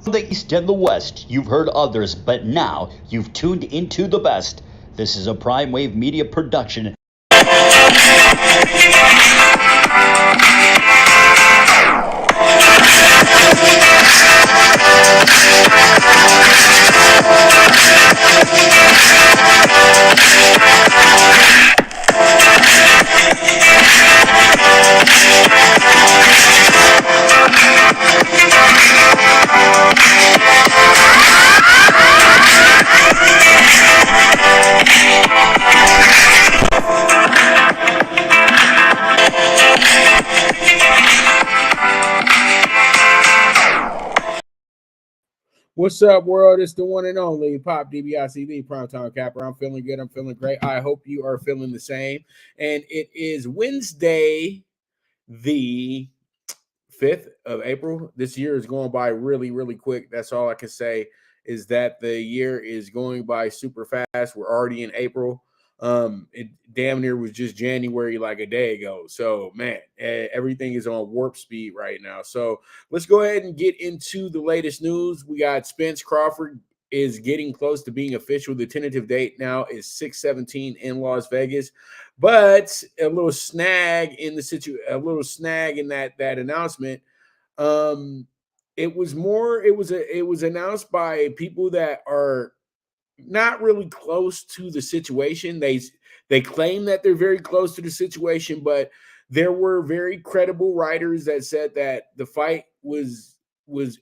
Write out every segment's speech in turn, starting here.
The East and the West, you've heard others, but now you've tuned into the best. This is a Prime Wave Media production. What's up, world? It's the one and only Pop DBICB Primetime Capper. I'm feeling good. I'm feeling great. I hope you are feeling the same. And it is Wednesday, the 5th of April. This year is going by really, really quick. That's all I can say is that the year is going by super fast. We're already in April. It damn near was just January like a day ago. So, man, everything is on warp speed right now. So let's go ahead and get into the latest news. We got Spence Crawford is getting close to being official. The tentative date now is 6/17 in Las Vegas. But a little snag in the that announcement. It was announced by people that are not really close to the situation. They claim that they're very close to the situation, but there were very credible writers that said that the fight was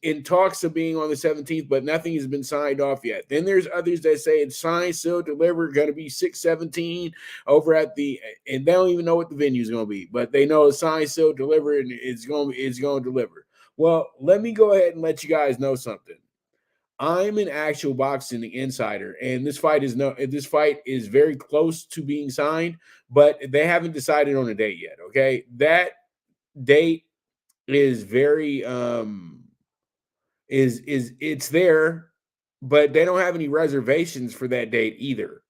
in talks of being on the 17th, but nothing has been signed off yet. Then there's others that say it's signed, sealed, delivered, going to be 6/17 over at and they don't even know what the venue is going to be, but they know it's signed, sealed, delivered, and it's going to deliver. Well, let me go ahead and let you guys know something. I'm an actual boxing insider, and this fight is very close to being signed, but they haven't decided on a date yet. Okay, that date is very it's there, but they don't have any reservations for that date either.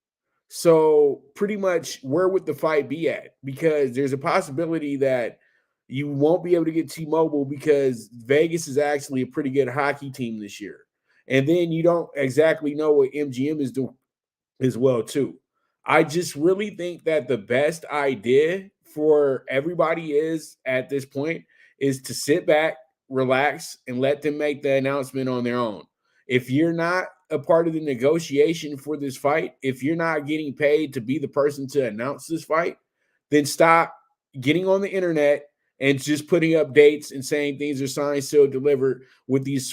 So pretty much, where would the fight be at? Because there's a possibility that you won't be able to get T-Mobile because Vegas is actually a pretty good hockey team this year. And then you don't exactly know what MGM is doing as well, too. I just really think that the best idea for everybody is at this point is to sit back, relax, and let them make the announcement on their own. If you're not a part of the negotiation for this fight, if you're not getting paid to be the person to announce this fight, then stop getting on the internet and just putting up dates and saying things are signed, sealed, delivered with these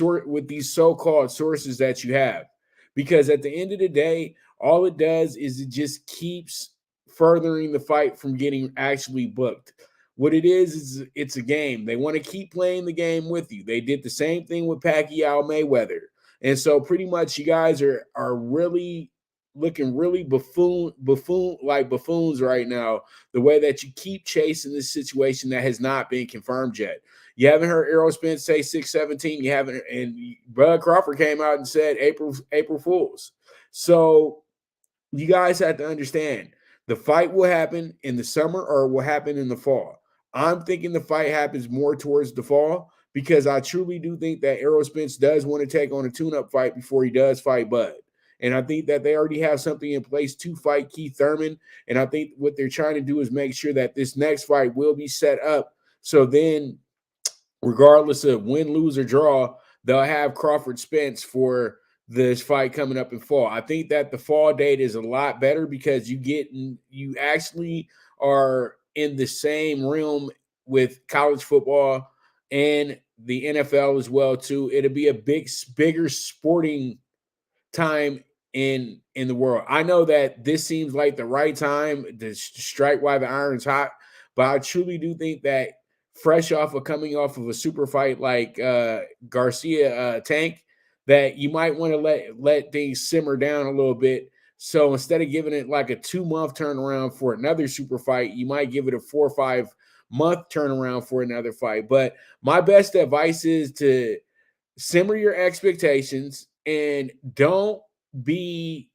so-called sources that you have. Because at the end of the day, all it does is it just keeps furthering the fight from getting actually booked. What it is it's a game. They want to keep playing the game with you. They did the same thing with Pacquiao Mayweather. And so pretty much you guys are really looking really buffoons right now, the way that you keep chasing this situation that has not been confirmed yet. You haven't heard Errol Spence say 6/17. You haven't, and Bud Crawford came out and said April Fools. So you guys have to understand the fight will happen in the summer or will happen in the fall. I'm thinking the fight happens more towards the fall because I truly do think that Errol Spence does want to take on a tune-up fight before he does fight Bud. And I think that they already have something in place to fight Keith Thurman. And I think what they're trying to do is make sure that this next fight will be set up. So then, regardless of win, lose, or draw, they'll have Crawford Spence for this fight coming up in fall. I think that the fall date is a lot better because you actually are in the same realm with college football and the NFL as well, too. It'll be a bigger sporting time in the world. I know that this seems like the right time to strike while the iron's hot, but I truly do think that coming off of a super fight like Garcia Tank, that you might want to let things simmer down a little bit. So instead of giving it like a 2-month turnaround for another super fight, you might give it a 4 or 5-month turnaround for another fight. But my best advice is to simmer your expectations and don't be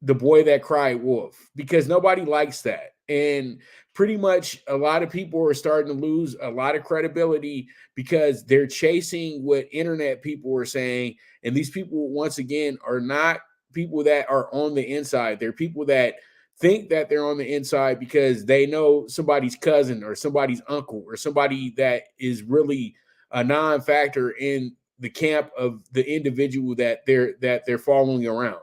the boy that cried wolf, because nobody likes that. And pretty much a lot of people are starting to lose a lot of credibility because they're chasing what internet people are saying. And these people, once again, are not people that are on the inside. They're people that think that they're on the inside because they know somebody's cousin or somebody's uncle or somebody that is really a non-factor in the camp of the individual that they're following around.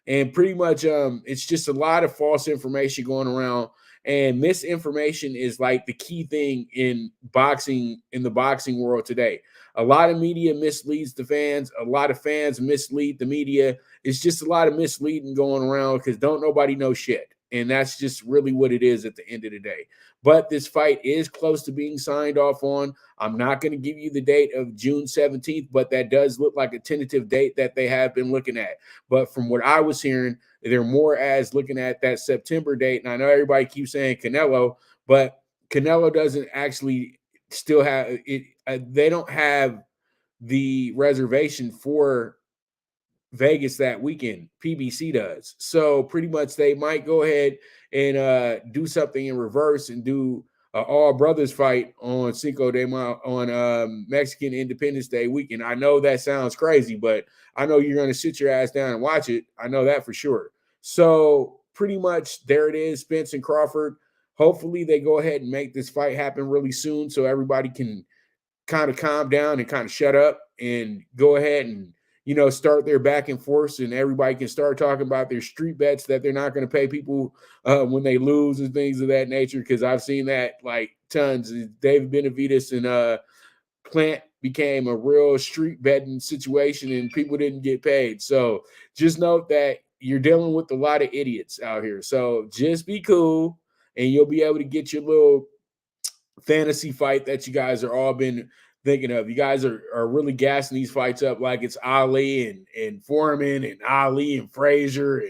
And pretty much it's just a lot of false information going around, and misinformation is like the key thing in boxing, in the boxing world today. A lot of media misleads the fans, a lot of fans mislead the media. It's just a lot of misleading going around because don't nobody know shit. And that's just really what it is at the end of the day. But this fight is close to being signed off on. I'm not going to give you the date of June 17th, but that does look like a tentative date that they have been looking at. But from what I was hearing, they're more as looking at that September date. And I know everybody keeps saying Canelo, but Canelo doesn't actually still have it. They don't have the reservation for Vegas that weekend. PBC does. So pretty much they might go ahead and do something in reverse and do all brothers fight on Cinco de Mayo on Mexican Independence Day weekend. I know that sounds crazy, but I know you're going to sit your ass down and watch it. I know that for sure. So pretty much there it is, Spence and Crawford. Hopefully they go ahead and make this fight happen really soon so everybody can kind of calm down and kind of shut up and go ahead and start their back and forth, and everybody can start talking about their street bets that they're not going to pay people when they lose and things of that nature. Because I've seen that like tons. David Benavidez and Plant became a real street betting situation, and people didn't get paid. So just note that you're dealing with a lot of idiots out here. So just be cool, and you'll be able to get your little fantasy fight that you guys are all been thinking of. You guys are really gassing these fights up like it's Ali and Foreman and Ali and Frazier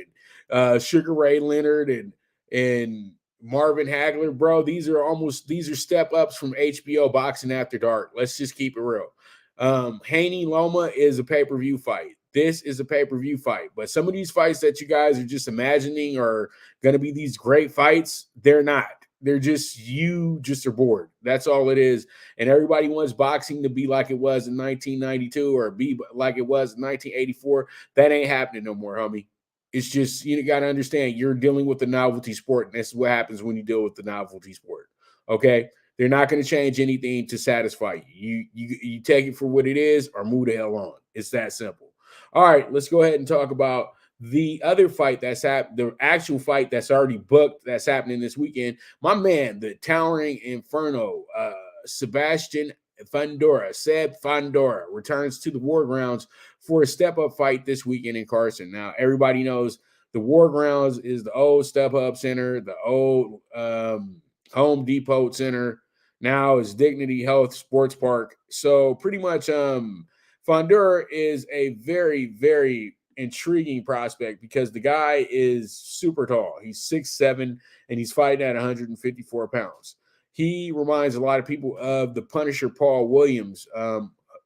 and Sugar Ray Leonard and Marvin Hagler, bro. These are step ups from HBO Boxing After Dark. Let's just keep it real. Haney Loma is a pay-per-view fight. This is a pay-per-view fight. But some of these fights that you guys are just imagining are going to be these great fights, they're not. They're just, you just are bored. That's all it is. And everybody wants boxing to be like it was in 1992 or be like it was in 1984. That ain't happening no more, homie. It's just, you got to understand, you're dealing with the novelty sport. And this is what happens when you deal with the novelty sport. Okay? They're not going to change anything to satisfy you. You take it for what it is or move the hell on. It's that simple. All right, let's go ahead and talk about the other fight that's the actual fight that's already booked, that's happening this weekend. My man, the towering inferno, Sebastian Fundora, Seb Fundora, returns to the War Grounds for a step-up fight this weekend in Carson. Now, everybody knows the War Grounds is the old step-up center, the old Home Depot Center. Now is Dignity Health Sports Park. So pretty much Fundora is a very, very intriguing prospect because the guy is super tall. He's 6'7", and he's fighting at 154 pounds. He reminds a lot of people of the Punisher Paul Williams,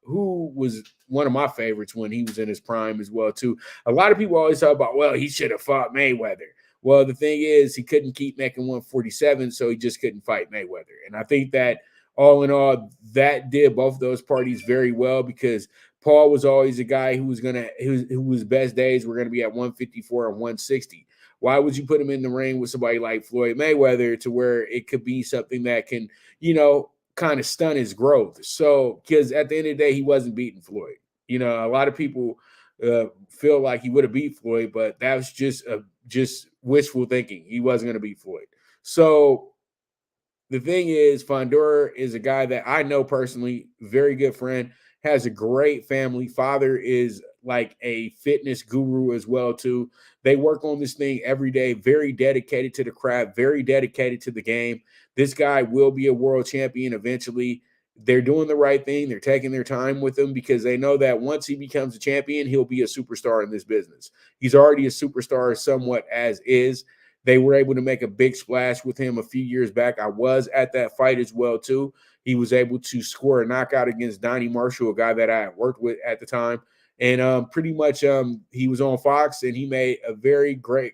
who was one of my favorites when he was in his prime as well, too. A lot of people always talk about, well, he should have fought Mayweather. Well, the thing is, he couldn't keep making 147, so he just couldn't fight Mayweather. And I think that all in all, that did both of those parties very well because Paul was always a guy whose best days were gonna be at 154 and 160. Why would you put him in the ring with somebody like Floyd Mayweather to where it could be something that can, kind of stun his growth? So, because at the end of the day, he wasn't beating Floyd. A lot of people feel like he would have beat Floyd, but that was just wishful thinking. He wasn't going to beat Floyd. So the thing is, Fundora is a guy that I know personally, very good friend, has a great family. Father is like a fitness guru as well, too. They work on this thing every day, very dedicated to the craft, very dedicated to the game. This guy will be a world champion eventually. They're doing the right thing. They're taking their time with him because they know that once he becomes a champion, he'll be a superstar in this business. He's already a superstar somewhat as is. They were able to make a big splash with him a few years back. I was at that fight as well, too. He was able to score a knockout against Donnie Marshall, a guy that I had worked with at the time. And pretty much he was on Fox, and he made a very great,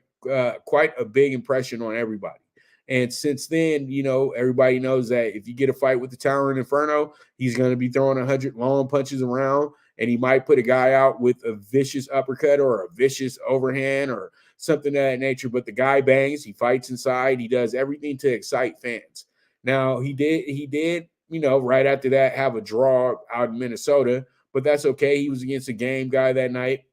quite a big impression on everybody. And since then, everybody knows that if you get a fight with the Towering Inferno, he's going to be throwing 100 long punches around, and he might put a guy out with a vicious uppercut or a vicious overhand or something of that nature. But the guy bangs, he fights inside, he does everything to excite fans. Now, he did, right after that, have a draw out in Minnesota, but that's okay. He was against a game guy that night,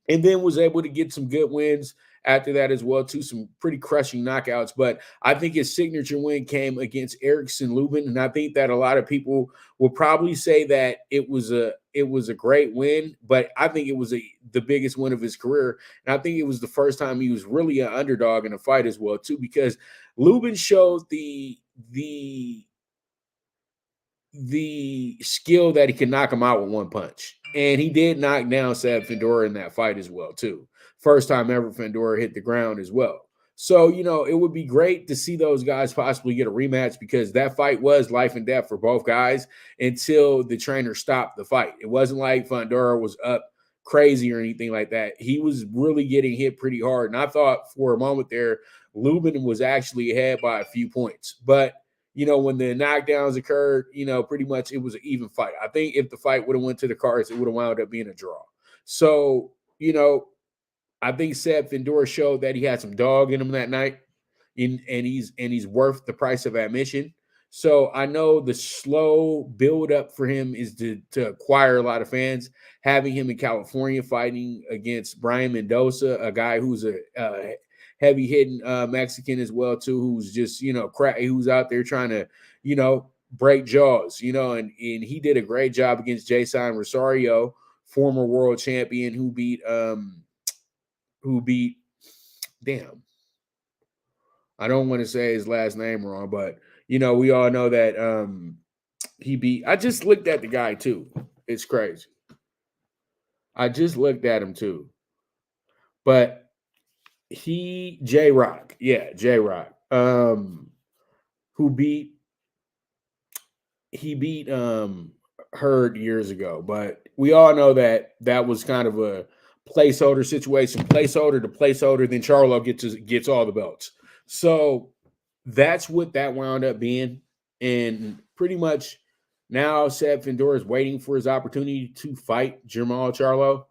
and then was able to get some good wins after that as well, too, some pretty crushing knockouts. But I think his signature win came against Erickson Lubin, and I think that a lot of people will probably say that it was a great win, but I think it was the biggest win of his career, and I think it was the first time he was really an underdog in a fight as well, too, because Lubin showed the skill that he could knock him out with one punch. And he did knock down Seb Fundora in that fight as well, too. First time ever Fundora hit the ground as well. So, it would be great to see those guys possibly get a rematch, because that fight was life and death for both guys until the trainer stopped the fight. It wasn't like Fundora was up crazy or anything like that. He was really getting hit pretty hard. And I thought for a moment there, Lubin was actually ahead by a few points. But when the knockdowns occurred, pretty much it was an even fight. I think if the fight would have went to the cards, it would have wound up being a draw. So, I think Seb Fundora showed that he had some dog in him that night, and he's worth the price of admission. So I know the slow build up for him is to acquire a lot of fans. Having him in California fighting against Brian Mendoza, a guy who's a heavy hitting Mexican as well too, who's just who's out there trying to break jaws, and he did a great job against Jason Rosario, former world champion, who beat damn, I don't want to say his last name wrong, but we all know that he beat. I just looked at the guy too. It's crazy. I just looked at him too, but J-Rock, J-Rock, who beat Hurd years ago, but we all know that was kind of a placeholder situation, placeholder to placeholder. Then Charlo gets all the belts, so that's what that wound up being, and pretty much now Seb Fundora is waiting for his opportunity to fight Jermall Charlo,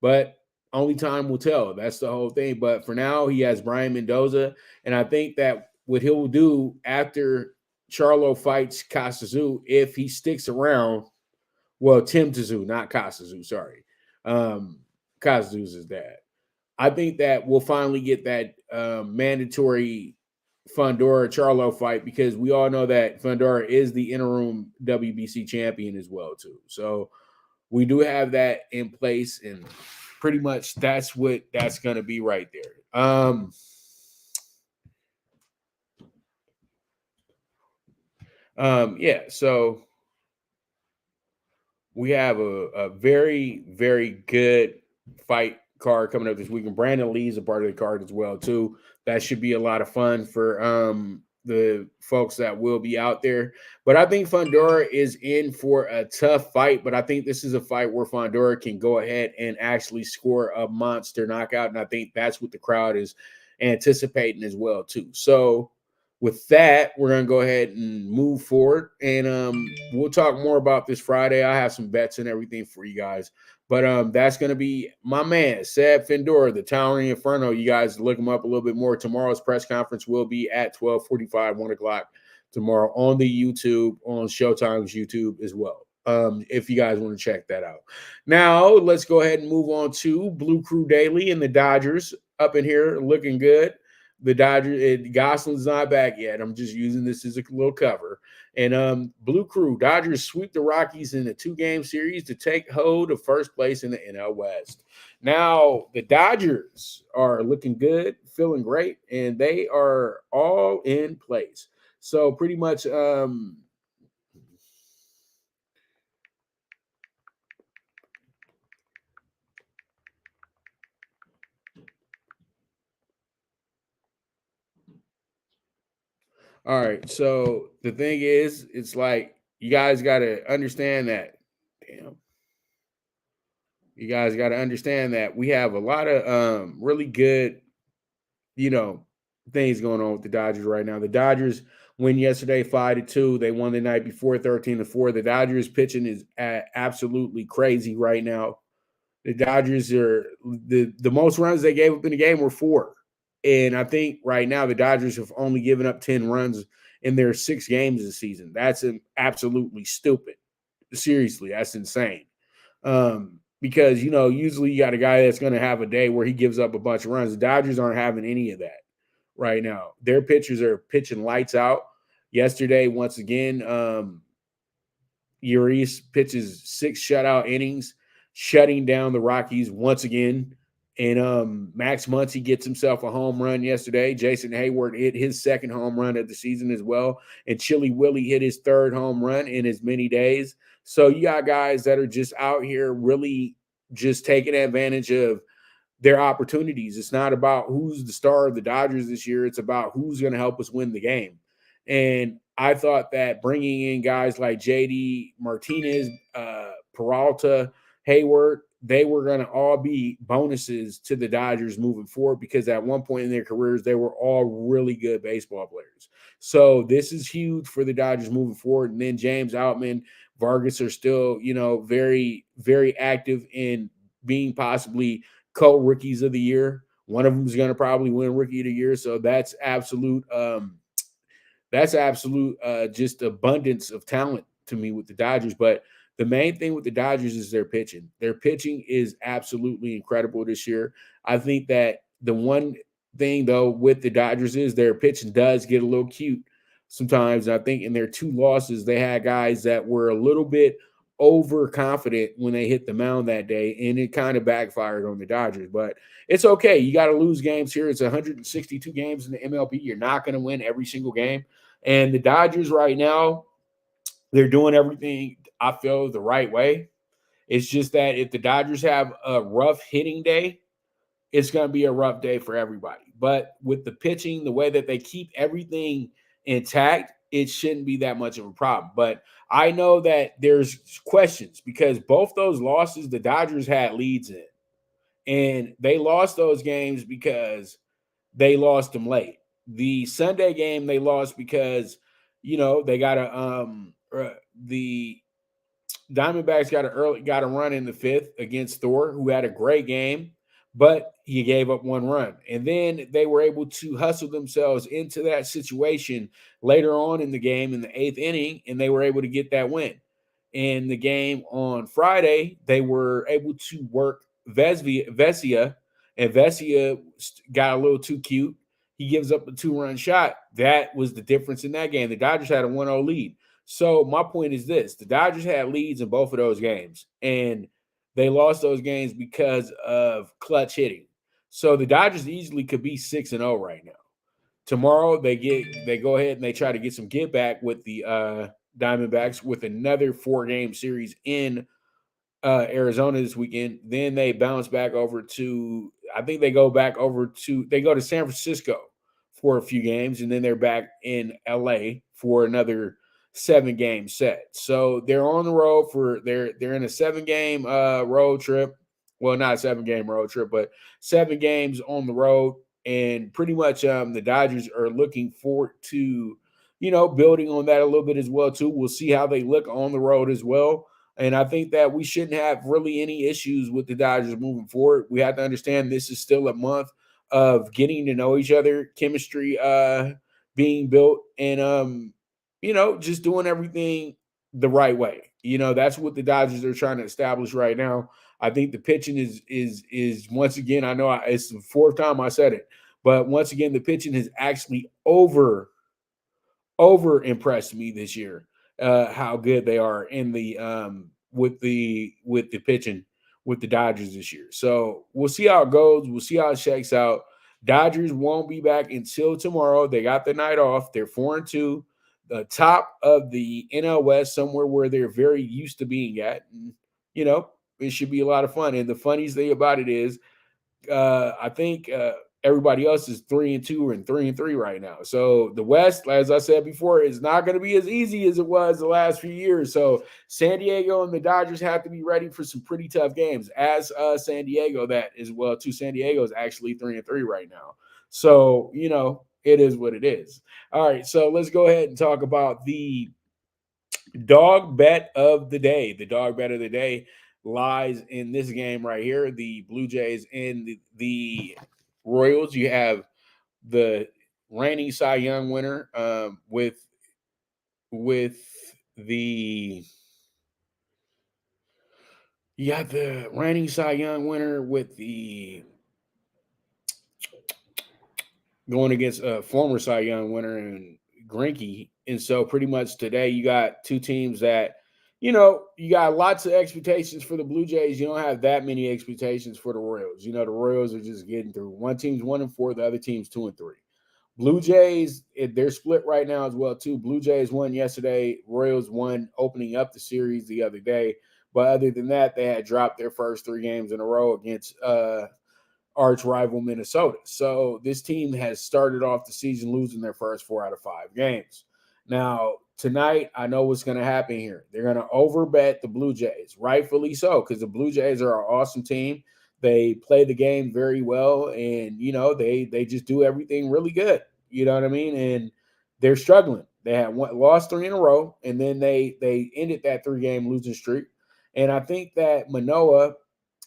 but only time will tell. That's the whole thing. But for now, he has Brian Mendoza. And I think that what he'll do after Charlo fights Kasazu, if he sticks around, well, Tim Tszyu, not Kasazu, sorry. Kasazu's his dad. I think that we'll finally get that mandatory Fundora Charlo fight, because we all know that Fundora is the interim WBC champion as well, too. So we do have that in place, and pretty much that's going to be right there. So we have a very, very good fight card coming up this weekend. Brandon Lee's a part of the card as well, too. That should be a lot of fun for the folks that will be out there. But I think Fundora is in for a tough fight, but I think this is a fight where Fundora can go ahead and actually score a monster knockout, and I think that's what the crowd is anticipating as well, too. So with that, we're going to go ahead and move forward, and we'll talk more about this Friday. I have some bets and everything for you guys. But that's going to be my man, Seb Fundora, the Towering Inferno. You guys look him up a little bit more. Tomorrow's press conference will be at 12:45, 1 o'clock tomorrow on the YouTube, on Showtime's YouTube as well, if you guys want to check that out. Now, let's go ahead and move on to Blue Crew Daily, and the Dodgers up in here looking good. The Dodgers, Gosling's not back yet. I'm just using this as a little cover. And Blue Crew, Dodgers sweep the Rockies in a 2-game series to take hold of first place in the NL West. Now, the Dodgers are looking good, feeling great, and they are all in place. So pretty much all right, so the thing is, it's like you guys got to understand that. Damn. You guys got to understand that we have a lot of really good, things going on with the Dodgers right now. The Dodgers win yesterday 5-2. They won the night before 13-4. The Dodgers pitching is absolutely crazy right now. The Dodgers are the most runs they gave up in the game were 4. And I think right now the Dodgers have only given up 10 runs in their 6 games this season. That's absolutely stupid. Seriously, that's insane. Because, usually you got a guy that's going to have a day where he gives up a bunch of runs. The Dodgers aren't having any of that right now. Their pitchers are pitching lights out. Yesterday, once again, Urias pitches 6 shutout innings, shutting down the Rockies once again. And Max Muncy gets himself a home run yesterday. Jason Hayward hit his second home run of the season as well. And Chili Willie hit his third home run in as many days. So you got guys that are just out here really just taking advantage of their opportunities. It's not about who's the star of the Dodgers this year. It's about who's going to help us win the game. And I thought that bringing in guys like JD Martinez, Peralta, Hayward, they were going to all be bonuses to the Dodgers moving forward because at one point in their careers, they were all really good baseball players. So this is huge for the Dodgers moving forward. And then James Outman, Vargas are still, very, very active in being possibly co-rookies of the year. One of them is going to probably win rookie of the year. So that's absolute just abundance of talent to me with the Dodgers. But the main thing with the Dodgers is their pitching. Their pitching is absolutely incredible this year. I think that the one thing, though, with the Dodgers is their pitching does get a little cute sometimes. I think in their 2 losses, they had guys that were a little bit overconfident when they hit the mound that day, and it kind of backfired on the Dodgers. But it's okay. You got to lose games here. It's 162 games in the MLB. You're not going to win every single game. And the Dodgers right now, they're doing everything, I feel, the right way. It's just that if the Dodgers have a rough hitting day, it's going to be a rough day for everybody. But with the pitching, the way that they keep everything intact, it shouldn't be that much of a problem. But I know that there's questions because both those losses, the Dodgers had leads in. And they lost those games because they lost them late. The Sunday game they lost because, they got the Diamondbacks got a run in the 5th against Thor, who had a great game, but he gave up 1 run. And then they were able to hustle themselves into that situation later on in the game in the 8th inning, and they were able to get that win. In the game on Friday, they were able to work Vesia, and Vesia got a little too cute. He gives up a 2-run shot. That was the difference in that game. The Dodgers had a 1-0 lead. So my point is this. The Dodgers had leads in both of those games, and they lost those games because of clutch hitting. So the Dodgers easily could be 6-0 right now. Tomorrow they go ahead and they try to get some get back with the Diamondbacks with another 4-game series in Arizona this weekend. Then they bounce back over to, I think they go to San Francisco for a few games, and then they're back in LA for another 7-game set. So they're on the road they're in a 7-game road trip. Well, not a 7-game road trip, but 7 games on the road. And pretty much the Dodgers are looking forward to, building on that a little bit as well, too. We'll see how they look on the road as well. And I think that we shouldn't have really any issues with the Dodgers moving forward. We have to understand this is still a month of getting to know each other, chemistry being built, and just doing everything the right way. That's what the Dodgers are trying to establish right now. I think the pitching is once again, I know it's the 4th time I said it, but once again, the pitching has actually over impressed me this year. How good they are in the with the pitching with the Dodgers this year. So we'll see how it goes. We'll see how it shakes out. Dodgers won't be back until tomorrow. They got the night off. They're 4-2, the top of the NL West, somewhere where they're very used to being at. And, it should be a lot of fun. And the funniest thing about it is, I think everybody else is 3-2 and 3-3 right now. So the West, as I said before, is not going to be as easy as it was the last few years. So San Diego and the Dodgers have to be ready for some pretty tough games. As San Diego, that as well too. San Diego is actually 3-3 right now. So It is what it is. All right, so let's go ahead and talk about the dog bet of the day. The dog bet of the day lies in this game right here. The Blue Jays and the Royals. You have the reigning Cy Young winner with the you got the reigning Cy Young winner with the going against a former Cy Young winner and Greinke. And so pretty much today you got two teams that, you got lots of expectations for the Blue Jays. You don't have that many expectations for the Royals. The Royals are just getting through. One team's 1-4, the other team's 2-3. Blue Jays, they're split right now as well, too. Blue Jays won yesterday. Royals won opening up the series the other day. But other than that, they had dropped their first 3 games in a row against arch rival Minnesota. So this team has started off the season losing their first 4 out of 5 games. Now, tonight, I know what's going to happen here. They're going to overbet the Blue Jays, rightfully so, because the Blue Jays are an awesome team. They play the game very well, and, they just do everything really good. You know what I mean? And they're struggling. They had lost 3 in a row, and then they ended that 3-game losing streak. And I think that Manoah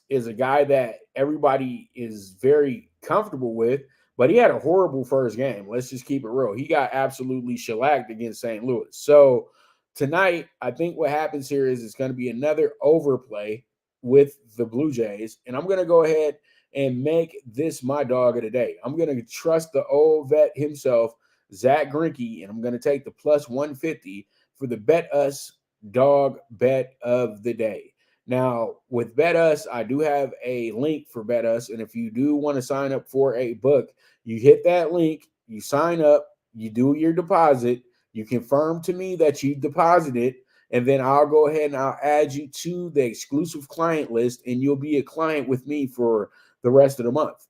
is a guy that everybody is very comfortable with, but he had a horrible first game. Let's just keep it real. He got absolutely shellacked against St. Louis. So tonight, I think what happens here is it's going to be another overplay with the Blue Jays, and I'm going to go ahead and make this my dog of the day. I'm going to trust the old vet himself, Zach Greinke, and I'm going to take the plus 150 for the BETUS dog bet of the day. Now, with BETUS, I do have a link for BETUS, and if you do want to sign up for a book, you hit that link, you sign up, you do your deposit, you confirm to me that you deposited, and then I'll go ahead and I'll add you to the exclusive client list, and you'll be a client with me for the rest of the month,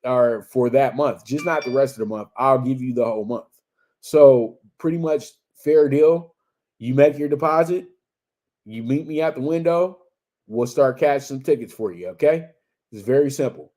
or for that month, just not the rest of the month. I'll give you the whole month. So pretty much fair deal. You make your deposit, you meet me at the window, we'll start catching some tickets for you, okay? It's very simple.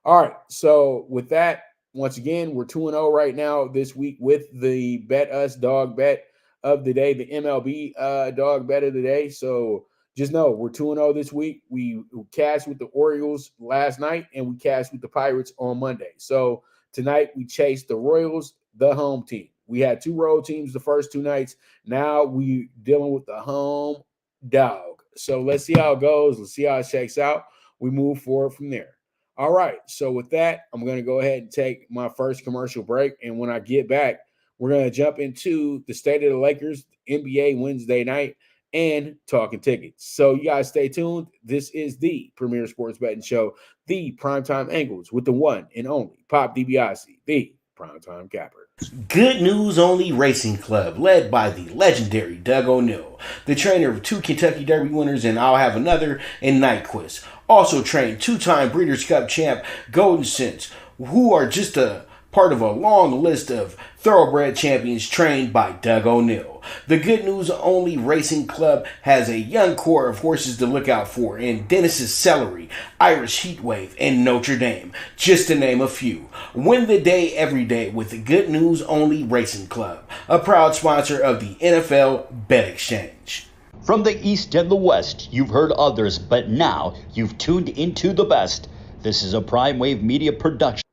All right, so with that, once again, we're 2-0 right now this week with the BETUS dog bet of the day, the MLB dog bet of the day. So just know we're 2-0 this week. We cashed with the Orioles last night, and we cashed with the Pirates on Monday. So tonight we chased the Royals, the home team. We had 2 road teams the first 2 nights. Now we dealing with the home dog. So let's see how it goes. Let's see how it shakes out. We move forward from there. All right. So with that, I'm going to go ahead and take my first commercial break. And when I get back, we're going to jump into the State of the Lakers, NBA Wednesday night, and Talkin Tickets. So you guys stay tuned. This is the premier sports betting show, the PrimeTime Angles, with the one and only Pop DiBiase, the PrimeTime Capper. Good News Only Racing Club, led by the legendary Doug O'Neill, the trainer of 2 Kentucky Derby winners and I'll Have Another and Nyquist. Also trained 2-time Breeders' Cup champ Golden Sense, who are just a part of a long list of thoroughbred champions trained by Doug O'Neill. The Good News Only Racing Club has a young core of horses to look out for in Dennis's Celery, Irish Heatwave, and Notre Dame, just to name a few. Win the day every day with the Good News Only Racing Club, a proud sponsor of the NFL Bet Exchange. From the East and the West, you've heard others, but now you've tuned into the best. This is a Prime Wave Media production.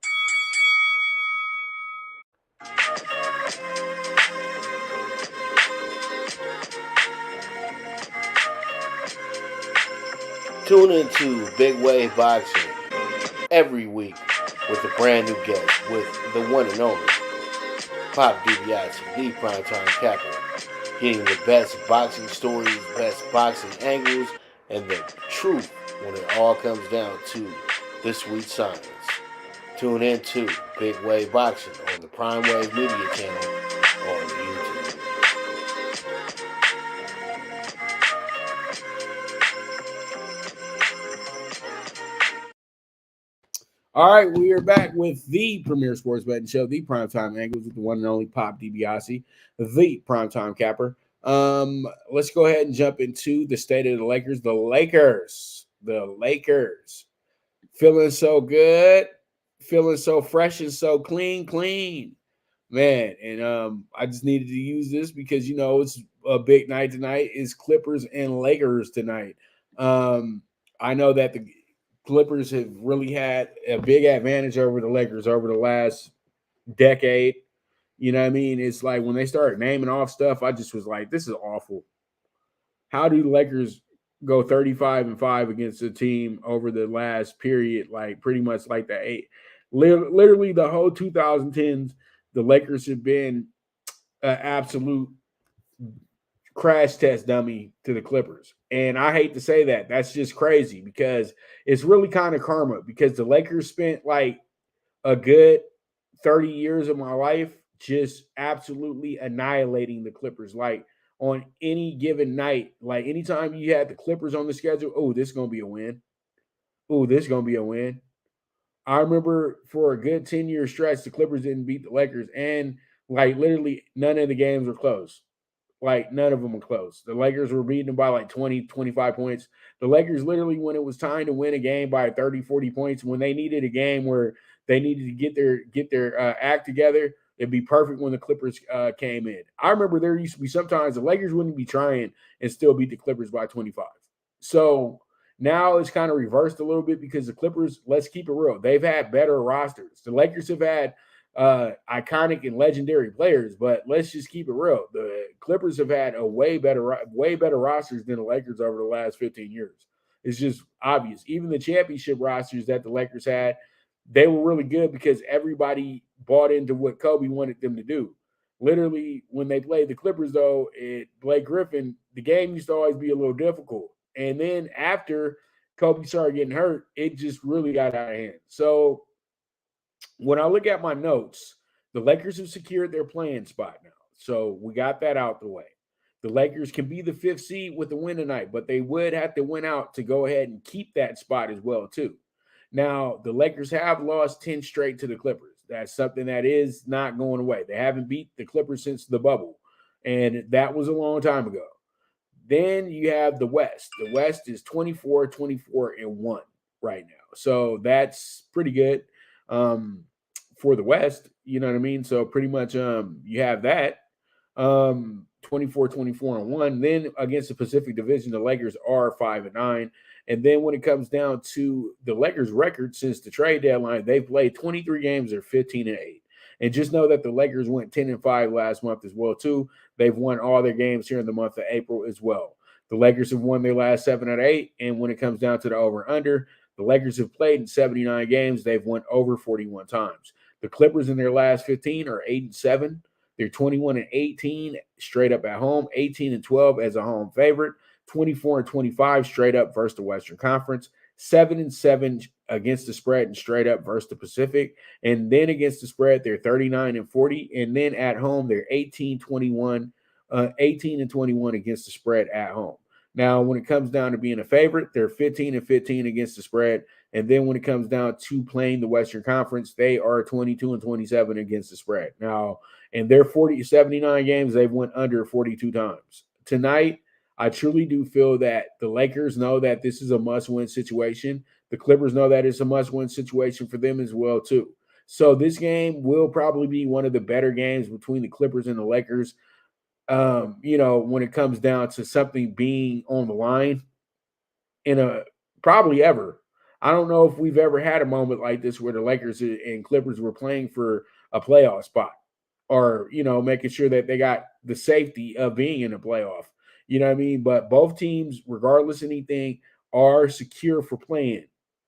Tune into Big Wave Boxing every week with a brand new guest with the one and only Pop DiBiase, the PrimeTime Capper, getting the best boxing stories, best boxing angles, and the truth when it all comes down to the sweet science. Tune in to Big Wave Boxing on the Prime Wave Media channel on YouTube. All right, we are back with the premier sports betting show, the PrimeTime Angles, with the one and only Pop DiBiase, the PrimeTime Capper. Let's go ahead and jump into the State of the Lakers. The Lakers, feeling so good, feeling so fresh and so clean. Man, and I just needed to use this because it's a big night tonight. Is Clippers and Lakers tonight. I know that the Clippers have really had a big advantage over the Lakers over the last decade. You know what I mean? It's like when they start naming off stuff, I just was like, this is awful. How do the Lakers go 35-5 against a team over the last period, like pretty much like the literally the whole 2010s, the Lakers have been an absolute crash test dummy to the Clippers. And I hate to say that. That's just crazy because it's really kind of karma because the Lakers spent like a good 30 years of my life just absolutely annihilating the Clippers. Like on any given night, like anytime you had the Clippers on the schedule, oh, this is going to be a win. Oh, this is going to be a win. I remember for a good 10-year stretch, the Clippers didn't beat the Lakers, and like literally none of the games were close. Like none of them were close. The Lakers were beating them by like 20, 25 points. The Lakers literally, when it was time to win a game by 30, 40 points, when they needed a game where they needed to get their act together, it'd be perfect when the Clippers came in. I remember there used to be sometimes the Lakers wouldn't be trying and still beat the Clippers by 25. So now it's kind of reversed a little bit because the Clippers, let's keep it real, they've had better rosters. The Lakers have had iconic and legendary players, but let's just keep it real. The Clippers have had a way better rosters than the Lakers over the last 15 years. It's just obvious. Even the championship rosters that the Lakers had, they were really good because everybody bought into what Kobe wanted them to do. Literally, when they played the Clippers, though, Blake Griffin, the game used to always be a little difficult. And then after Kobe started getting hurt, it just really got out of hand. So when I look at my notes, the Lakers have secured their playing spot now. So we got that out the way. The Lakers can be the 5th seed with a win tonight, but they would have to win out to go ahead and keep that spot as well, too. Now, the Lakers have lost 10 straight to the Clippers. That's something that is not going away. They haven't beat the Clippers since the bubble, and that was a long time ago. Then you have the West. The West is 24-24-1 right now. So that's pretty good for the West. You know what I mean? So pretty much you have that 24-24-1. Then against the Pacific Division, the Lakers are 5-9. And then when it comes down to the Lakers' record since the trade deadline, they've played 23 games. They're 15-8. And just know that the Lakers went 10-5 last month as well, too. They've won all their games here in the month of April as well. The Lakers have won their last 7 out of 8. And when it comes down to the over-under, the Lakers have played in 79 games. They've won over 41 times. The Clippers in their last 15 are 8-7. They're 21-18 straight up at home, 18-12 as a home favorite, 24-25 straight up versus the Western Conference, 7-7 against the spread and straight up versus the Pacific. And then against the spread, they're 39-40. And then at home, they're 18-21 against the spread at home. Now, when it comes down to being a favorite, they're 15-15 against the spread. And then when it comes down to playing the Western Conference, they are 22-27 against the spread. Now, in their 79 games, they've went under 42 times. Tonight, I truly do feel that the Lakers know that this is a must-win situation. The Clippers know that it's a must-win situation for them as well, too. So this game will probably be one of the better games between the Clippers and the Lakers. When it comes down to something being on the line probably ever. I don't know if we've ever had a moment like this where the Lakers and Clippers were playing for a playoff spot or, making sure that they got the safety of being in a playoff. You know what I mean? But both teams, regardless of anything, are secure for playing.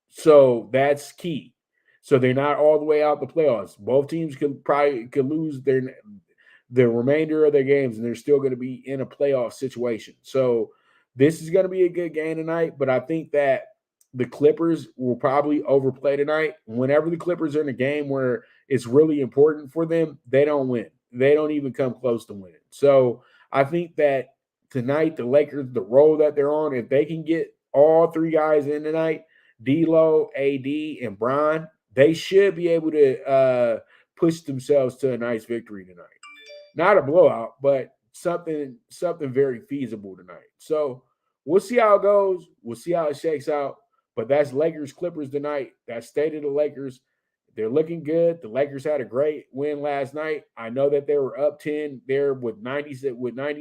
So that's key. So they're not all the way out the playoffs. Both teams could lose the remainder of their games, and they're still going to be in a playoff situation. So this is going to be a good game tonight, but I think that the Clippers will probably overplay tonight. Whenever the Clippers are in a game where it's really important for them, they don't win. They don't even come close to winning. So I think that tonight, the Lakers, the role that they're on, if they can get all 3 guys in tonight, D'Lo, AD, and Bron, they should be able to push themselves to a nice victory tonight. Not a blowout, but something very feasible tonight. So we'll see how it goes. We'll see how it shakes out. But that's Lakers Clippers tonight. That's State of the Lakers. They're looking good. The Lakers had a great win last night. I know that they were up 10 there with 90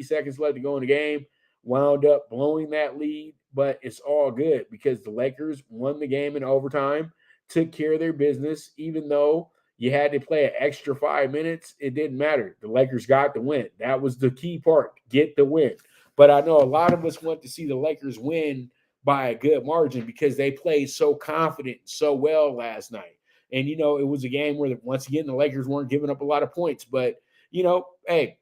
seconds left to go in the game, wound up blowing that lead, but it's all good because the Lakers won the game in overtime, took care of their business, even though you had to play an extra 5 minutes. It didn't matter. The Lakers got the win. That was the key part, get the win. But I know a lot of us want to see the Lakers win by a good margin because they played so confident, so well last night. And, it was a game where, once again, the Lakers weren't giving up a lot of points. But, hey,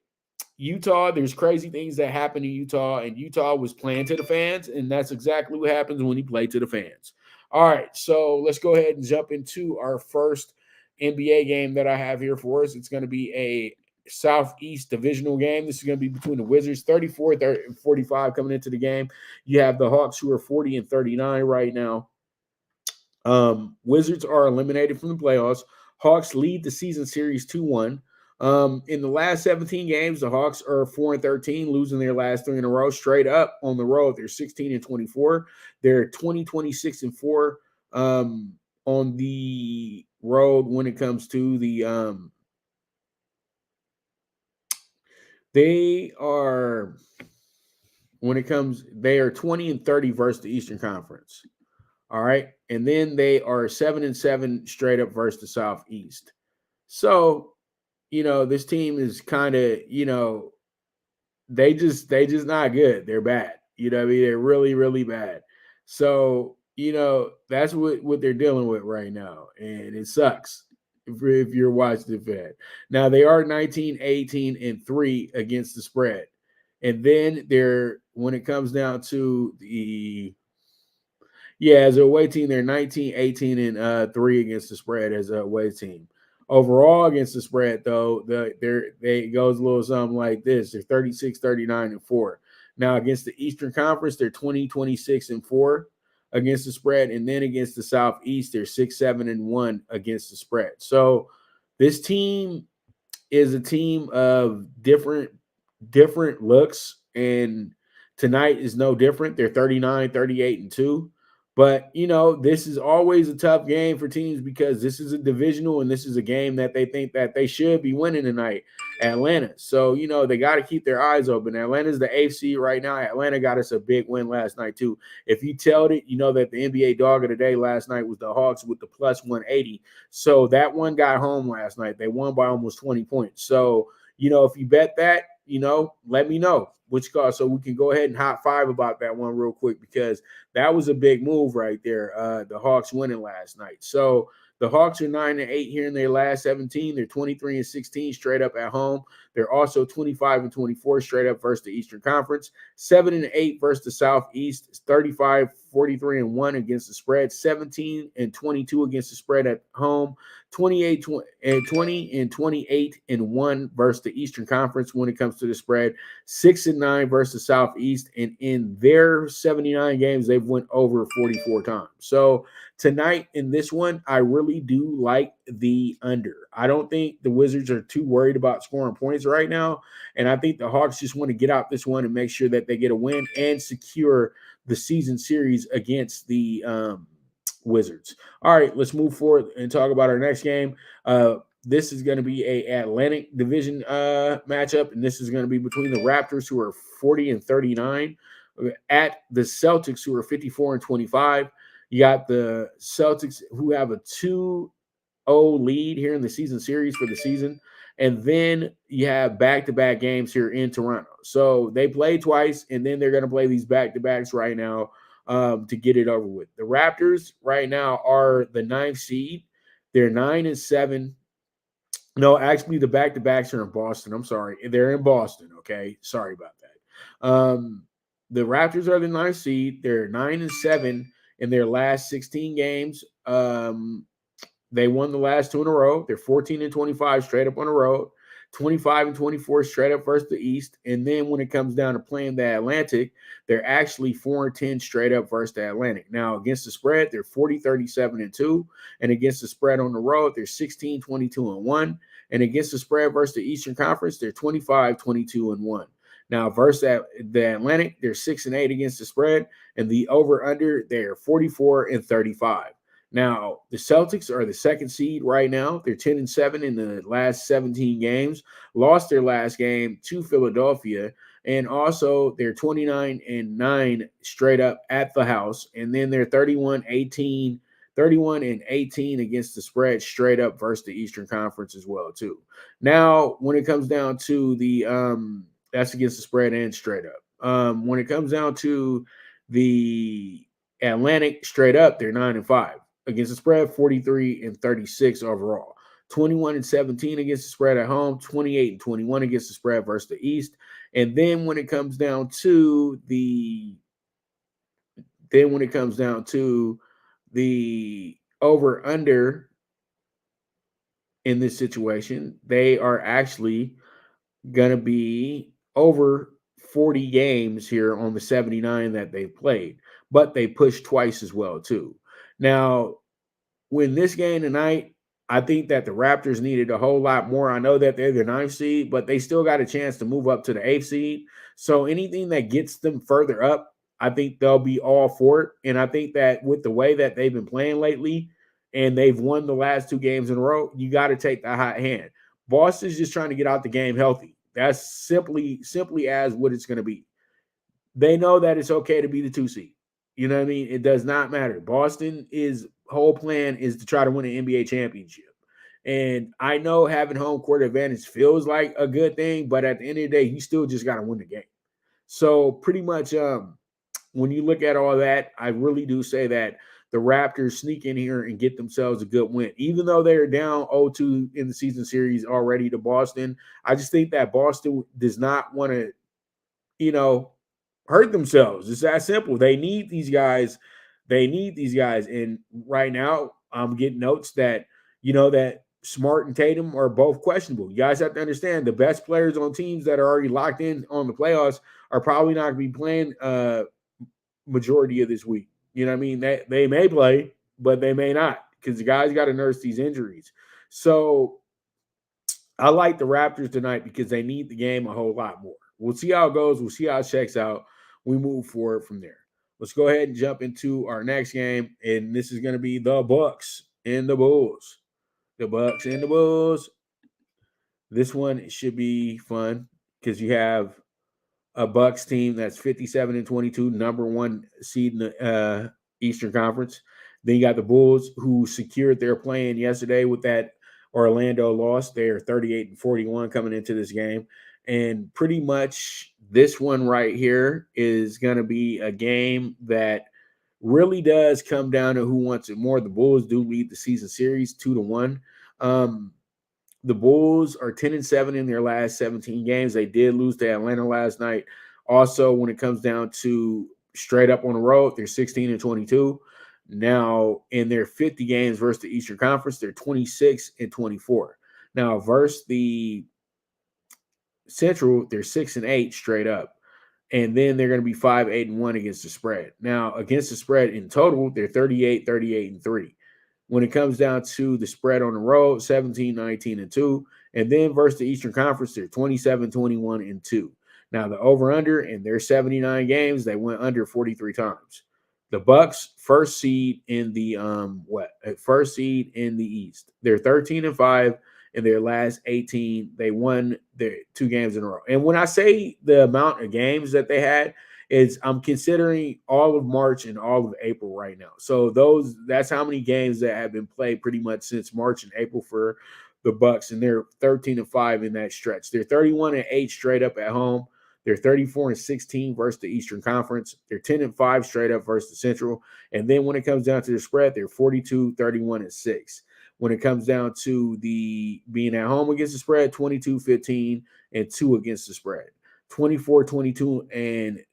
Utah, there's crazy things that happen in Utah, and Utah was playing to the fans, and that's exactly what happens when you play to the fans. All right, so let's go ahead and jump into our first NBA game that I have here for us. It's going to be a Southeast divisional game. This is going to be between the Wizards, 34-45 coming into the game. You have the Hawks, who are 40-39 right now. Wizards are eliminated from the playoffs. Hawks lead the season series 2-1. In the last 17 games, the Hawks are 4-13, losing their last 3 in a row. Straight up on the road, they're 16-24. They're 26-4 on the road when it comes to the they are 20-30 versus the Eastern Conference. All right. And then they are 7-7 straight up versus the Southeast. So, this team is kind of, they just not good. They're bad. They're really, really bad. So, that's what they're dealing with right now. And it sucks if you're watching the fan. Now, they are 19-18-3 against the spread. And then when it comes down to as a away team, they're 19-18-3 against the spread as a away team. Overall, against the spread, though, it goes a little something like this. They're 36-39-4. Now, against the Eastern Conference, they're 20-26-4 against the spread. And then against the Southeast, they're 6-7-1 against the spread. So this team is a team of different looks. And tonight is no different. They're 39-38-2. But, this is always a tough game for teams because this is a divisional and this is a game that they think that they should be winning tonight, Atlanta. So, they got to keep their eyes open. Atlanta's the 8th seed right now. Atlanta got us a big win last night, too. If you tailed it, you know that the NBA dog of the day last night was the Hawks with the plus 180. So that one got home last night. They won by almost 20 points. So, if you bet that, let me know which car so we can go ahead and hot five about that one real quick because that was a big move right there. The Hawks winning last night. So the Hawks are 9-8 here in their last 17. They're 23-16 straight up at home. They're also 25-24 straight up versus the Eastern Conference. 7-8 versus the Southeast. 35-43-1 against the spread. 17-22 against the spread at home. 20-28-1 versus the Eastern Conference when it comes to the spread. 6-9 versus the Southeast. And in their 79 games, they've went over 44 times. So tonight in this one, I really do like the under. I don't think the Wizards are too worried about scoring points right now. And I think the Hawks just want to get out this one and make sure that they get a win and secure the season series against the Wizards. All right, let's move forward and talk about our next game. This is going to be a Atlantic Division matchup, and this is going to be between the Raptors, who are 40-39, at the Celtics, who are 54-25. You got the Celtics, who have a 2-0 lead here in the season series for the season. And then you have back-to-back games here in Toronto. So they play twice, and then they're going to play these back-to-backs right now to get it over with. The Raptors right now are the 9th seed. They're 9-7. No, actually, the back-to-backs are in Boston. I'm sorry. They're in Boston, okay? Sorry about that. The Raptors are the 9th seed. They're 9-7 in their last 16 games. They won the last 2 in a row. They're 14-25 straight up on the road, 25-24 straight up versus the East. And then when it comes down to playing the Atlantic, they're actually 4-10 straight up versus the Atlantic. Now, against the spread, they're 40-37-2. And against the spread on the road, they're 16-22-1. And against the spread versus the Eastern Conference, they're 25-22-1. Now, versus the Atlantic, they're 6-8 against the spread. And the over-under, they're 44-35. Now, the Celtics are the second seed right now. They're 10-7 in the last 17 games, lost their last game to Philadelphia, and also they're 29-9 straight up at the house. And then they're 31-18 against the spread straight up versus the Eastern Conference as well, too. Now, when it comes down to the that's against the spread and straight up. When it comes down to the Atlantic straight up, they're 9-5 against the spread, 43-36 overall. 21-17 against the spread at home, 28-21 against the spread versus the East. And then when it comes down to the over under in this situation, they are actually going to be over 40 games here on the 79 that they've played, but they pushed twice as well too. Now, when this game tonight, I think that the Raptors needed a whole lot more. I know that they're the 9th seed, but they still got a chance to move up to the 8th seed. So anything that gets them further up, I think they'll be all for it. And I think that with the way that they've been playing lately and they've won the last 2 games in a row, you got to take the hot hand. Boston's just trying to get out the game healthy. That's simply as what it's going to be. They know that it's okay to be the 2 seed. You know what I mean? It does not matter. Boston's whole plan is to try to win an NBA championship. And I know having home court advantage feels like a good thing, but at the end of the day, you still just got to win the game. So pretty much when you look at all that, I really do say that the Raptors sneak in here and get themselves a good win. Even though they're down 0-2 in the season series already to Boston, I just think that Boston does not want to, hurt themselves. It's that simple. They need these guys. And right now, I'm getting notes that, that Smart and Tatum are both questionable. You guys have to understand the best players on teams that are already locked in on the playoffs are probably not going to be playing majority of this week. You know what I mean? They may play, but they may not because the guys got to nurse these injuries. So I like the Raptors tonight because they need the game a whole lot more. We'll see how it goes. We'll see how it checks out. We move forward from there. Let's go ahead and jump into our next game, and this is going to be the Bucks and the Bulls. The Bucks and the Bulls. This one should be fun because you have a Bucks team that's 57-22, number 1 seed in the Eastern Conference. Then you got the Bulls who secured their play-in yesterday with that Orlando loss. They're 38-41 coming into this game. And pretty much this one right here is going to be a game that really does come down to who wants it more. The Bulls do lead the season series 2-1. The Bulls are 10-7 in their last 17 games. They did lose to Atlanta last night. Also, when it comes down to straight up on the road, they're 16-22. Now, in their 50 games versus the Eastern Conference, they're 26-24. Now, versus the Central, they're 6-8 straight up. And then they're going to be 5-8-1 against the spread. Now, against the spread in total, they're 38-38-3. When it comes down to the spread on the road, 17-19-2. And then versus the Eastern Conference, they're 27-21-2. Now, the over-under in their 79 games, they went under 43 times. The Bucks, first seed in the East. They're 13-5 in their last 18. They won their 2 games in a row. And when I say the amount of games that they had, I'm considering all of March and all of April right now. So that's how many games that have been played pretty much since March and April for the Bucks, and they're 13-5 in that stretch. They're 31-8 straight up at home. They're 34-16 versus the Eastern Conference. They're 10-5 straight up versus the Central. And then when it comes down to the spread, they're 42-31-6. When it comes down to the being at home against the spread, 22-15-2 against the spread. 24-22-2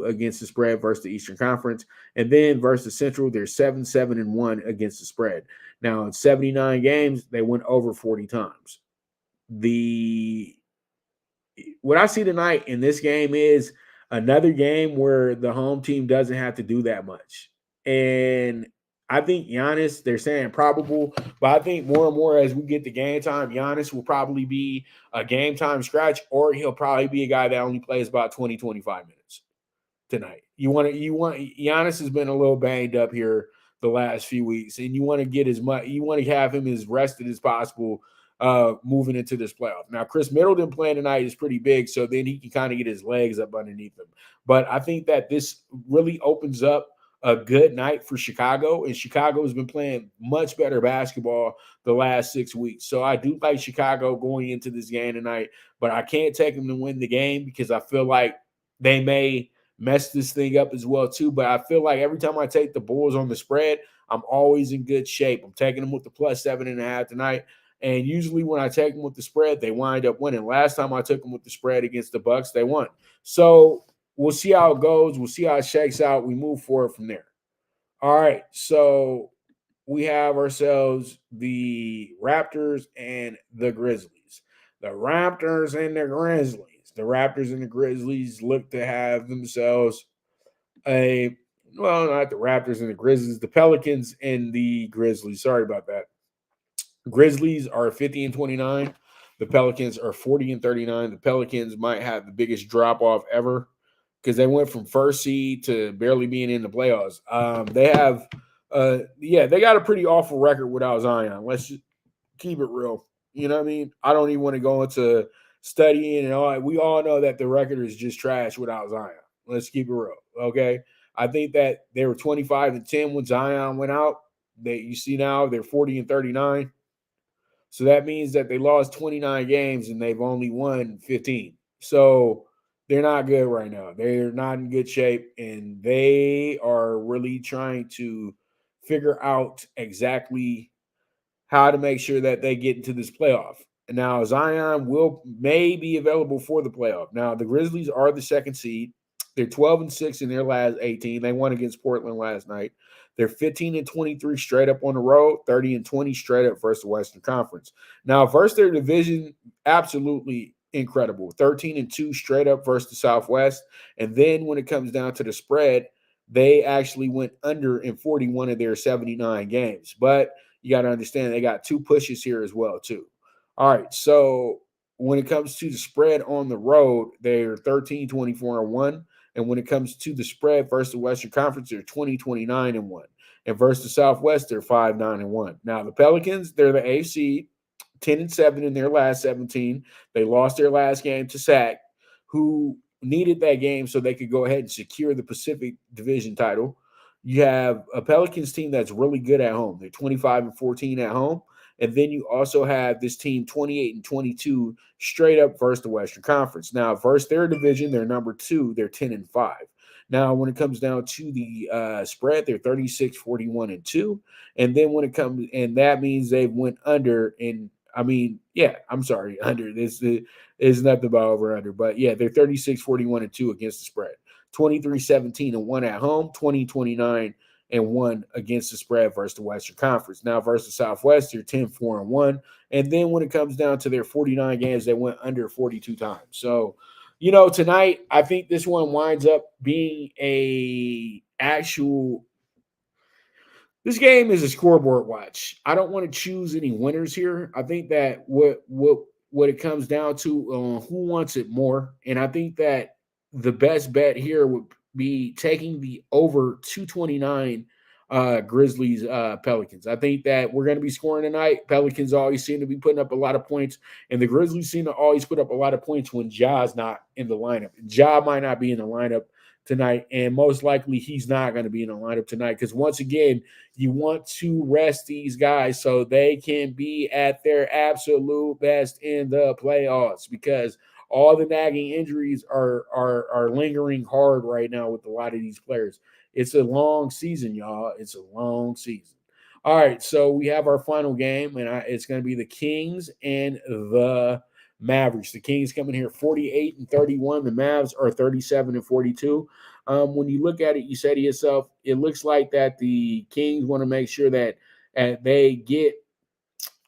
against the spread versus the Eastern Conference. And then versus the Central, they're 7-7-1 against the spread. Now, in 79 games, they went over 40 times. What I see tonight in this game is another game where the home team doesn't have to do that much. And I think Giannis, they're saying probable, but I think more and more as we get to game time, Giannis will probably be a game time scratch, or he'll probably be a guy that only plays about 20, 25 minutes tonight. Giannis has been a little banged up here the last few weeks, and you want to get you want to have him as rested as possible moving into this playoff. Now, Chris Middleton playing tonight is pretty big, so then he can kind of get his legs up underneath him. But I think that this really opens up a good night for Chicago, and Chicago has been playing much better basketball the last 6 weeks. So I do like Chicago going into this game tonight, but I can't take them to win the game because I feel like they may mess this thing up as well too. But I feel like every time I take the Bulls on the spread, I'm always in good shape. I'm taking them with the plus 7.5 tonight. And usually when I take them with the spread, they wind up winning. Last time I took them with the spread against the Bucks, they won. So we'll see how it goes. We'll see how it shakes out. We move forward from there. All right. So we have ourselves the Raptors and the Grizzlies. The Raptors and the Grizzlies. The Raptors and the Grizzlies look to have themselves not the Raptors and the Grizzlies, the Pelicans and the Grizzlies. Sorry about that. Grizzlies are 50-29. The Pelicans are 40-39. The Pelicans might have the biggest drop off ever because they went from first seed to barely being in the playoffs. They got a pretty awful record without Zion. Let's just keep it real. You know what I mean? I don't even want to go into studying and all. We all know that the record is just trash without Zion. Let's keep it real. Okay. I think that they were 25-10 when Zion went out. You see now they're 40-39. So that means that they lost 29 games and they've only won 15. So they're not good right now. They're not in good shape, and they are really trying to figure out exactly how to make sure that they get into this playoff. And now Zion may be available for the playoff. Now the Grizzlies are the second seed. They're 12-6 in their last 18. They won against Portland last night. They're 15-23 straight up on the road, 30-20 straight up versus the Western Conference. Now, versus their division, absolutely incredible. 13-2 straight up versus the Southwest. And then when it comes down to the spread, they actually went under in 41 of their 79 games. But you got to understand they got two pushes here as well, too. All right, so when it comes to the spread on the road, they're 13-24-1. And when it comes to the spread versus the Western Conference, they're 20-29-1. And versus the Southwest, they're 5-9-1. Now, the Pelicans, they're the eighth seed, 10-7 in their last 17. They lost their last game to SAC, who needed that game so they could go ahead and secure the Pacific Division title. You have a Pelicans team that's really good at home. They're 25-14 at home. And then you also have this team 28-22 straight up versus the Western Conference. Now, versus their division, they're number 2. They're 10-5. Now, when it comes down to the spread, they're 36-41-2. And then when it comes, and that means they went under. Under. This is nothing about over under. But yeah, they're 36-41-2 against the spread. 23-17-1 at home. 20-29-1 against the spread versus the Western Conference. Now versus the Southwest, they're 10-4-1. And then when it comes down to their 49 games, they went under 42 times. So, tonight, I think this one winds up being this game is a scoreboard watch. I don't want to choose any winners here. I think that what it comes down to, who wants it more. And I think that the best bet here would be taking the over 229 Grizzlies Pelicans. I think that we're going to be scoring tonight. Pelicans always seem to be putting up a lot of points, and the Grizzlies seem to always put up a lot of points when Ja's not in the lineup. Ja might not be in the lineup tonight, and most likely he's not going to be in the lineup tonight because once again, you want to rest these guys so they can be at their absolute best in the playoffs because all the nagging injuries are lingering hard right now with a lot of these players. It's a long season, y'all. It's a long season. All right, so we have our final game, and it's going to be the Kings and the Mavericks. The Kings coming here 48-31. The Mavs are 37-42. When you look at it, you say to yourself, it looks like that the Kings want to make sure that they get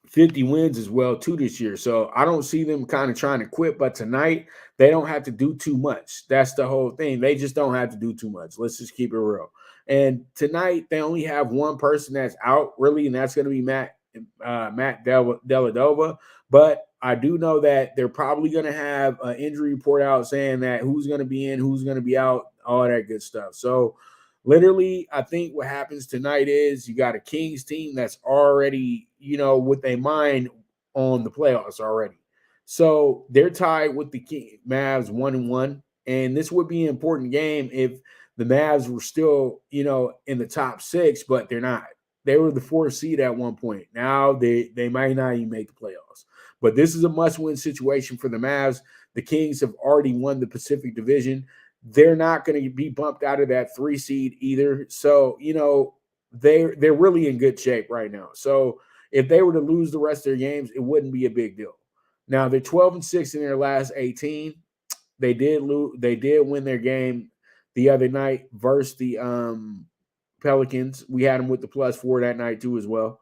50 wins as well too this year. So I don't see them kind of trying to quit, but tonight they don't have to do too much. That's the whole thing. They just don't have to do too much. Let's just keep it real. And tonight they only have one person that's out really, and that's going to be Matt Dellavedova. But I do know that they're probably going to have an injury report out saying that who's going to be in, who's going to be out, all that good stuff. So Literally, I think what happens tonight is you got a Kings team that's already, with their mind on the playoffs already. So they're tied with the Mavs 1-1. And this would be an important game if the Mavs were still, in the top 6, but they're not. They were the 4th seed at one point. Now they might not even make the playoffs. But this is a must-win situation for the Mavs. The Kings have already won the Pacific Division. They're not going to be bumped out of that 3 seed either. So, they're really in good shape right now. So if they were to lose the rest of their games, it wouldn't be a big deal. Now they're 12-6 in their last 18. They did win their game the other night versus the Pelicans. We had them with the +4 that night too as well.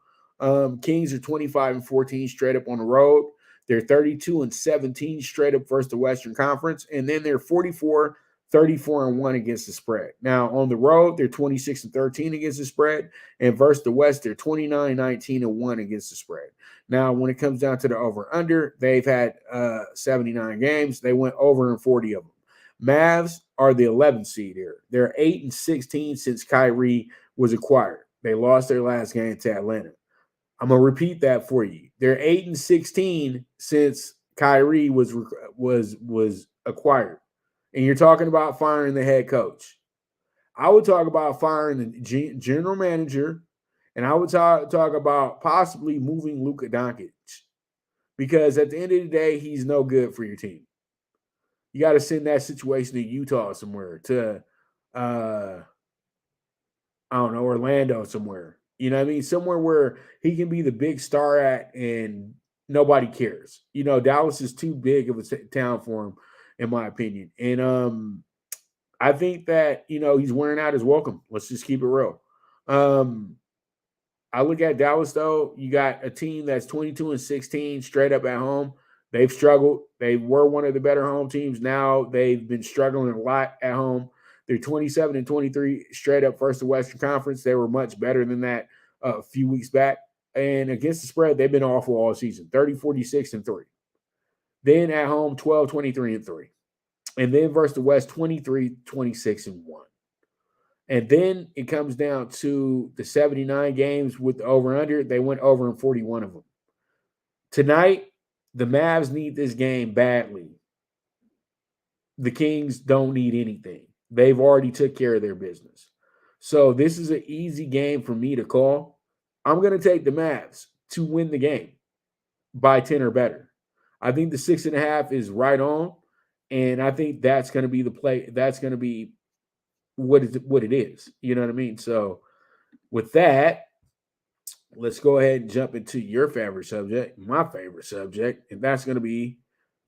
Kings are 25-14 straight up on the road. They're 32-17 straight up versus the Western Conference, and then they're 34-1 against the spread. Now on the road, they're 26-13 against the spread, and versus the West, they're 29-19-1 against the spread. Now, when it comes down to the over/under, they've had 79 games. They went over in 40 of them. Mavs are the 11th seed here. They're 8-16 since Kyrie was acquired. They lost their last game to Atlanta. I'm gonna repeat that for you. They're 8-16 since Kyrie was acquired, and you're talking about firing the head coach. I would talk about firing the general manager, and I would talk about possibly moving Luka Doncic, because at the end of the day, he's no good for your team. You got to send that situation to Utah somewhere, to I don't know, Orlando somewhere. You know what I mean? Somewhere where he can be the big star at and nobody cares. Dallas is too big of a town for him, in my opinion. And I think that, he's wearing out his welcome. Let's just keep it real. I look at Dallas, though. You got a team that's 22-16 straight up at home. They've struggled. They were one of the better home teams. Now they've been struggling a lot at home. They're 27-23 straight up versus the Western Conference. They were much better than that a few weeks back. And against the spread, they've been awful all season, 30-46-3. Then at home, 12-23-3. And then versus the West, 23-26-1. And then it comes down to the 79 games with the over-under. They went over in 41 of them. Tonight, the Mavs need this game badly. The Kings don't need anything. They've already took care of their business. So this is an easy game for me to call. I'm going to take the Mavs to win the game by 10 or better. I think the 6.5 is right on, and I think that's going to be the play. That's going to be what it is. You know what I mean? So with that, let's go ahead and jump into your favorite subject, my favorite subject, and that's going to be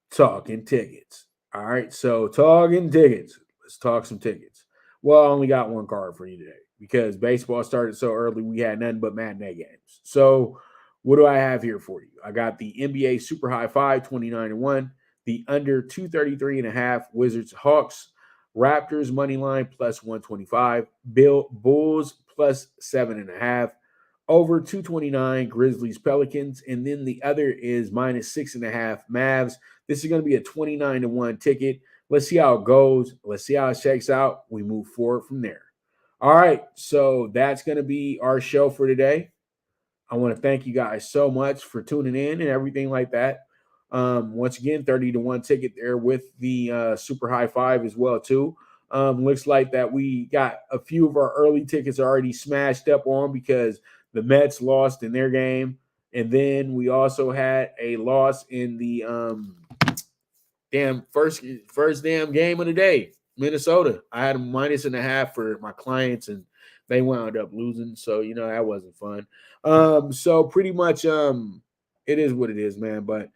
talking tickets. All right, so talking tickets. Let's talk some tickets. Well, I only got one card for you today because baseball started so early. We had nothing but matinee games. So what do I have here for you? I got the NBA Super High 5, 29-1, the under 233.5 Wizards Hawks, Raptors money line plus 125, Bulls plus 7.5, over 229 Grizzlies Pelicans, and then the other is minus 6.5 Mavs. This is going to be a 29-1 ticket. Let's see how it goes. Let's see how it shakes out. We move forward from there. All right, so that's going to be our show for today. I want to thank you guys so much for tuning in and everything like that. Once again, 30-1 ticket there with the Super High 5 as well too. Looks like that we got a few of our early tickets already smashed up on because the Mets lost in their game, and then we also had a loss in the first damn game of the day, Minnesota. I had a -1.5 for my clients, and they wound up losing. So that wasn't fun. So pretty much it is what it is, man. But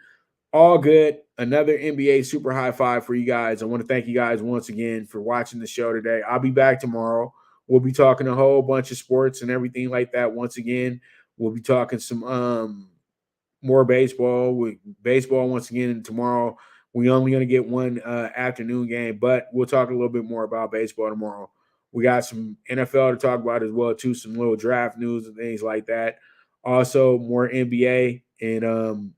all good. Another NBA Super High 5 for you guys. I want to thank you guys once again for watching the show today. I'll be back tomorrow. We'll be talking a whole bunch of sports and everything like that. Once again, we'll be talking some more baseball. Once again tomorrow. We only going to get one afternoon game, but we'll talk a little bit more about baseball tomorrow. We got some NFL to talk about as well too, some little draft news and things like that. Also, more NBA, and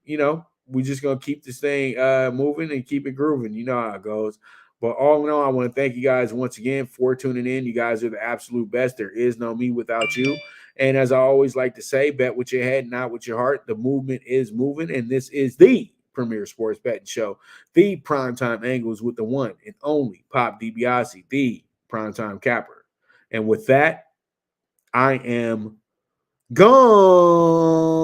we just gonna keep this thing moving and keep it grooving. You know how it goes. But all in all, I want to thank you guys once again for tuning in. You guys are the absolute best. There is no me without you. And as I always like to say, bet with your head, not with your heart. The movement is moving, and this is the premier sports betting show, the Primetime Angles, with the one and only Pop DiBiase, the Primetime Capper. And with that, I am gone.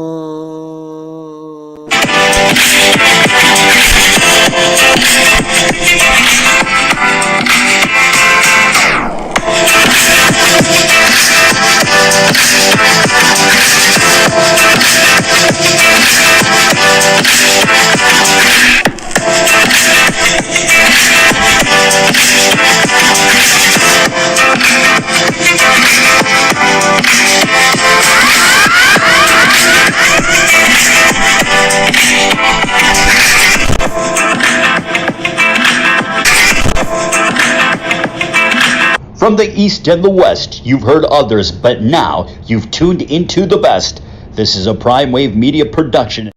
From the East and the West, you've heard others, but now you've tuned into the best. This is a Prime Wave Media production.